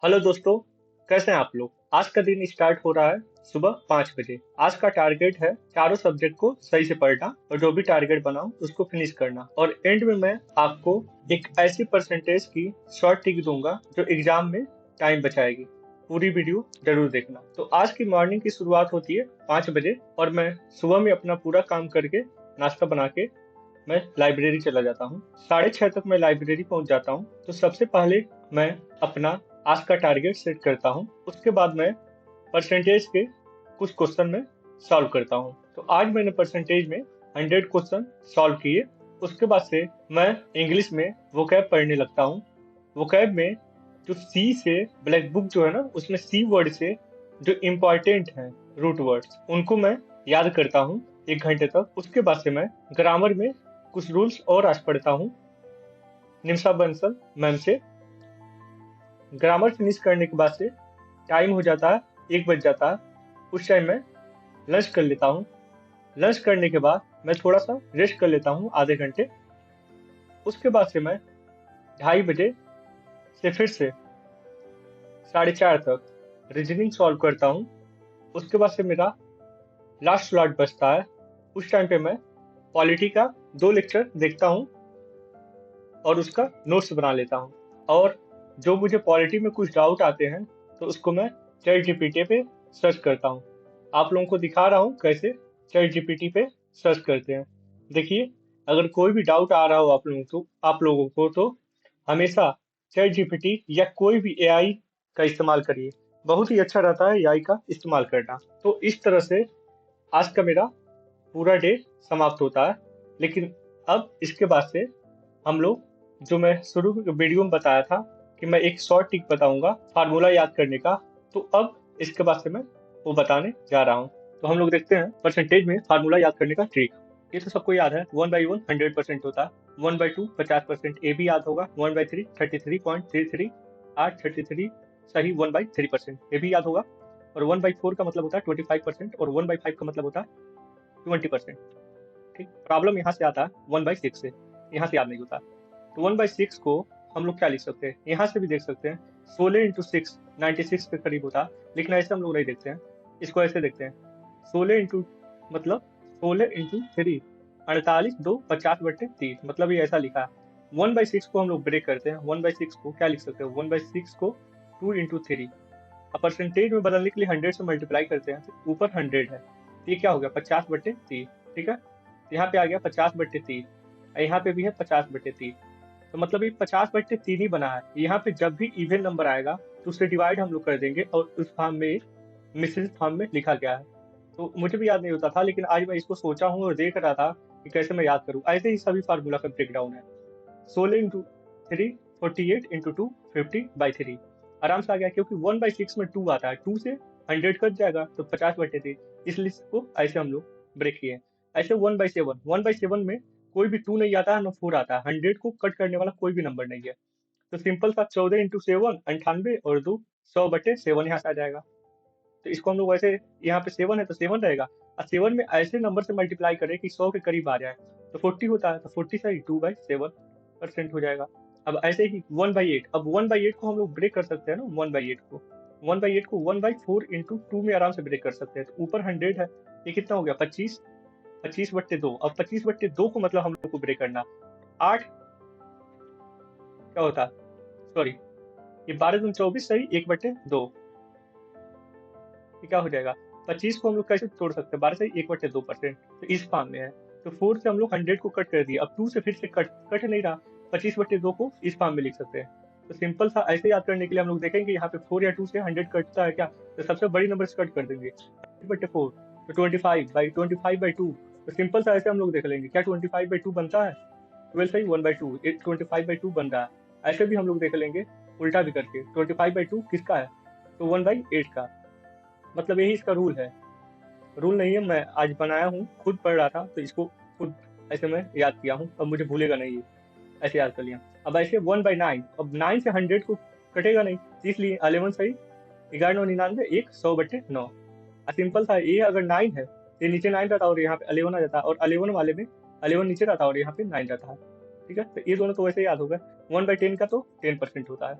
Hello दोस्तों, कैसे हैं आप लोग। आज का दिन स्टार्ट हो रहा है सुबह 5 बजे। आज का टारगेट है चारों सब्जेक्ट को सही से पढ़ना और जो भी टारगेट बनाऊं उसको फिनिश करना। और एंड में मैं आपको एक ऐसी परसेंटेज की शॉर्ट टिक दूंगा जो एग्जाम में टाइम बचाएगी। पूरी वीडियो जरूर देखना। तो आज की मॉर्निंग की शुरुआत होती है 5 बजे और मैं सुबह में अपना पूरा काम करके नाश्ता बना के मैं लाइब्रेरी चला जाता हूँ। 6:30 तक मैं लाइब्रेरी पहुँच जाता हूँ। तो सबसे पहले मैं अपना आज का टारगेट सेट करता हूँ। उसके बाद मैं परसेंटेज के कुछ क्वेश्चन में सॉल्व करता हूँ। तो आज मैंने परसेंटेज में 100 क्वेश्चन सॉल्व किए। उसके बाद से मैं इंग्लिश में वोकैब पढ़ने लगता हूँ। वोकैब में जो सी से ब्लैक बुक जो है ना, उसमें सी वर्ड से जो इम्पोर्टेंट है रूट वर्ड्स, उनको मैं याद करता हूँ 1 घंटे तक। उसके बाद से मैं ग्रामर में कुछ रूल्स और आज पढ़ता हूँ निमिषा बंसल मैम से। ग्रामर फिनिश करने के बाद से टाइम हो जाता है, 1 बज जाता है। उस टाइम मैं लंच कर लेता हूँ। लंच करने के बाद मैं थोड़ा सा रेस्ट कर लेता हूँ आधे घंटे। उसके बाद से मैं 2:30 बजे से फिर से 4:30 तक रीजनिंग सॉल्व करता हूँ। उसके बाद से मेरा लास्ट स्लॉट बचता है। उस टाइम पे मैं पॉलिटी का 2 लेक्चर देखता हूँ और उसका नोट्स बना लेता हूँ। और जो मुझे पॉलिटी में कुछ डाउट आते हैं तो उसको मैं चैट जीपीटी पे सर्च करता हूँ। आप लोगों को दिखा रहा हूँ कैसे चैट जीपीटी पे सर्च करते हैं। देखिए, अगर कोई भी डाउट आ रहा हो आप लोगों को तो हमेशा चैट जीपीटी या कोई भी एआई का इस्तेमाल करिए। बहुत ही अच्छा रहता है एआई का इस्तेमाल करना। तो इस तरह से आज का मेरा पूरा डे समाप्त होता है। लेकिन अब इसके बाद से हम लोग, जो मैं शुरू के वीडियो में बताया था कि मैं एक शॉर्ट ट्रिक बताऊंगा फार्मूला याद करने का, तो अब इसके बाद से मैं वो बताने जा रहा हूँ। तो हम लोग देखते हैं परसेंटेज में फार्मूला याद करने का ट्रिक। ये तो सबको याद है, 1/1 100% होता है। 1/2 50%, ए भी याद होगा। 1/3 33.33, 833 सही 1/3%, ये भी याद होगा। और 1/4 का मतलब होता है 25% और 1/5 का मतलब होता है 20%। ठीक, प्रॉब्लम यहाँ से आता है 1/6 से, यहाँ से याद नहीं होता। तो 1/6 को हम लोग क्या लिख सकते हैं, यहाँ से भी देख सकते हैं। 16 × 6 96 के करीब होता है, लेकिन ऐसे हम लोग नहीं देखते हैं। इसको ऐसे देखते हैं, 16 इंटू मतलब 16 × 3 48 2 50/30, मतलब ये ऐसा लिखा है। 1/6 को हम लोग ब्रेक करते हैं। 1/6 को क्या लिख सकते हैं, 1/6 को 2 × 3। अब परसेंटेज में बदलने के लिए 100 से मल्टीप्लाई करते हैं तो ऊपर 100 है, तो ये क्या हो गया 50/30। ठीक है, यहाँ पे आ गया 50/3, यहाँ पे भी है 50/3। तो मतलब ये 50/3 ही बना है। यहाँ पे जब भी इवन नंबर आएगा तो उसे डिवाइड हम लोग कर देंगे और उस फॉर्म में मिश्रित फॉर्म में लिखा गया है। तो मुझे भी याद नहीं होता था, लेकिन आज मैं इसको सोचा हूँ और देख रहा था कि कैसे मैं याद करूँ। ऐसे ही सभी फार्मूला का ब्रेक डाउन है। 16 × 3 48 × 2 50/3 आराम से आ गया, क्योंकि 1/6 में 2 आता है, 2 से 100 कट जाएगा तो 50/3, इसलिए इसको ऐसे हम लोग ब्रेक किए। ऐसे 1/7 में कोई भी 2 नहीं आता है, ना 4 आता है। 100 को कट करने वाला कोई भी नंबर नहीं है। तो सिंपल सा 14 × 7 98 और 2 100/7 यहाँ से आ जाएगा। तो इसको हम लोग वैसे, यहाँ पे 7 है तो 7 रहेगा, और 7 में ऐसे नंबर से मल्टीप्लाई करें कि 100 के करीब आ जाए। तो 40 होता है, तो 40 सही 2/7% हो जाएगा। अब ऐसे ही 1/8, अब 1/8 को हम लोग ब्रेक कर सकते हैं ना। 1/8 को 1/4 × 2 में आराम से ब्रेक कर सकते हैं। तो ऊपर 100 है, ये कितना हो गया 25, 25/2। अब 25/2 को मतलब हम लोग को ब्रेक करना 8 क्या होता है, सॉरी, ये 12×24 सही 1/2। ये क्या हो जाएगा, 25 को हम लोग कैसे तोड़ सकते हैं, 12 से 1/2%, तो इस फॉर्म में है। तो 4 से हम लोग 100 को कट कर दिए, अब 2 से फिर से कट नहीं रहा, 25/2 को इस फॉर्म में लिख सकते हैं। तो सिंपल सा ऐसे याद करने के लिए हम लोग देखेंगे यहाँ पे 4 या 2 से 100 कटता है क्या, तो सबसे बड़ी नंबर से कट कर देंगे 100/4, तो 25/2। तो सिंपल सा ऐसे हम लोग देख लेंगे, क्या 25/2 बनता है, 12 सही 1/2, 25/2 बन रहा है। ऐसे भी हम लोग देख लेंगे उल्टा भी करके, 25/2 किसका है, तो 1/8 का। मतलब यही इसका रूल है। रूल नहीं है, मैं आज बनाया हूँ, खुद पढ़ रहा था तो इसको खुद ऐसे मैं याद किया हूँ। अब मुझे भूलेगा नहीं ये, ऐसे याद कर लिया। अब ऐसे 1/9, अब 9 से 100 को कटेगा नहीं, इसलिए 11 सही 11×9 = 1 100/9। सिंपल था, ये अगर 9 है तो नीचे 9 रहता और यहाँ पे 11 आ जाता, और 11 वाले में 11 नीचे रहता और यहाँ पे 9 रहता है। ठीक है, तो ये दोनों तो वैसे याद हो गए। 1/10 का तो 10% होता है।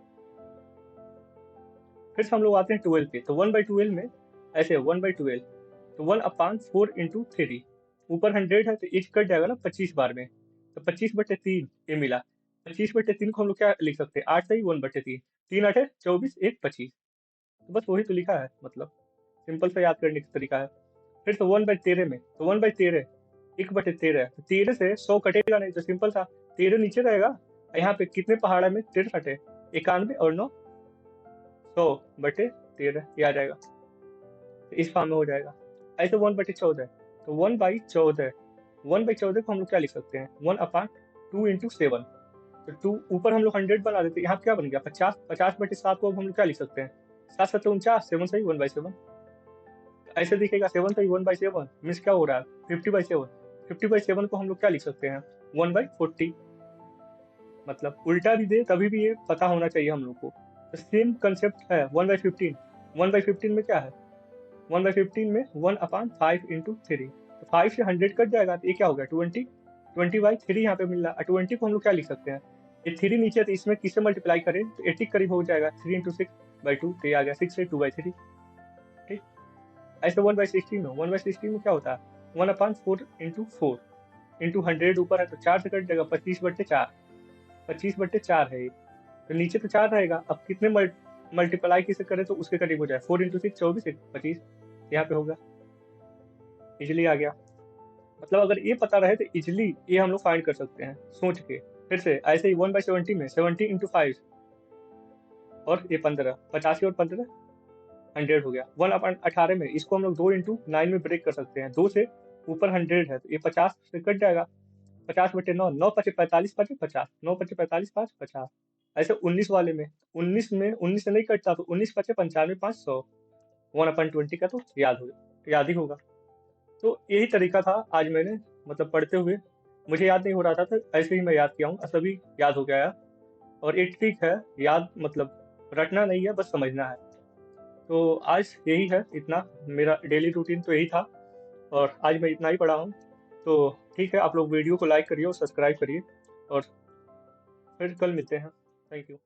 फिर से हम लोग आते हैं 12 पे, तो 1/12 में ऐसे 1/12, तो 1/4 × 3, ऊपर 100 है तो एच कट जाएगा ना 25 बार में, तो 25/3 ये मिला। 25/3 को हम लोग क्या लिख सकते हैं, 8 सही 1/3, 3 8 24, 1 25, तो बस वही तो लिखा है, मतलब सिंपल सा याद करने का तरीका है। फिर तो 1/13 में, तो 1/13 1/13, तो 13 से 100 कटेगा नहीं, तो सिंपल सा 13 नीचे रहेगा। यहाँ पे कितने पहाड़ है में 13 कटे, 91 और 9 100/13 ये आ जाएगा, तो इस फॉर्म में हो जाएगा। ऐसे 1/14, तो 1/14 को हम लोग क्या लिख सकते हैं, 1/2 × 7, तो 2 ऊपर हम लोग 100 बना देते हैं, यहाँ क्या बन गया 50, 50/7 को अब हम लोग क्या लिख सकते हैं, 7 7 49, 7 सही 1/7, ऐसे दिखेगा 7 सही 1/7 मीन्स क्या हो रहा है 50/7, 50/7 को हम लोग क्या लिख सकते हैं 1/40, मतलब उल्टा भी दे तभी भी ये पता होना चाहिए हम लोग को। तो सेम कंसेप्ट है 1/15, 1/15 में क्या है, 1/15 में 1/5 × 3, तो 5 से 100 कट जाएगा तो ये क्या हो गया 20, 20/3 यहाँ पे मिल रहा है। 20 को हम लोग क्या लिख सकते हैं, ये 3 नीचे है तो इसमें किससे मल्टीप्लाई करें तो 80 करीब हो जाएगा, 3 × 6/2, तो ये आ गया 6 से 2/3, ठीक। ऐसे 1/16 में, 1/16 में क्या होता है 1/4 × 4 इंटू 100 ऊपर है तो 4 से कट जाएगा, 25/4, 25/4 है ये, तो नीचे तो 4 रहेगा, अब कितने मल्टीप्लाई किसे करें तो उसके करीब हो जाए, 4 × 6 24, 25 यहाँ पे होगा, इजिली आ गया। मतलब अगर ये पता रहे तो इजिली ये हम लोग फाइंड कर सकते हैं सोच के। फिर से ऐसे ही 1/70 में 70 × 5 और ये 15, 85 और 15 100 हो गया। 1/18 में इसको हम लोग 2 × 9 में ब्रेक कर सकते हैं, 2 से ऊपर 100 है तो ये 50 से कट जाएगा, 50/9, 9 5 45 5 50, 9 5 45 5 50। ऐसे 19 वाले में, 19 से नहीं कटता तो 19 5 95 5 100, 1/20 का तो याद ही होगा। तो यही तरीका था आज मैंने मतलब पढ़ते हुए, मुझे याद नहीं हो रहा था तो ऐसे ही मैं याद किया हूँ, सभी याद हो गया है। और ये ठीक है, याद मतलब रटना नहीं है, बस समझना है। तो आज यही है, इतना मेरा डेली रूटीन तो यही था, और आज मैं इतना ही पढ़ा हूँ। तो ठीक है, आप लोग वीडियो को लाइक करिए और सब्सक्राइब करिए, और फिर कल मिलते हैं। Thank you.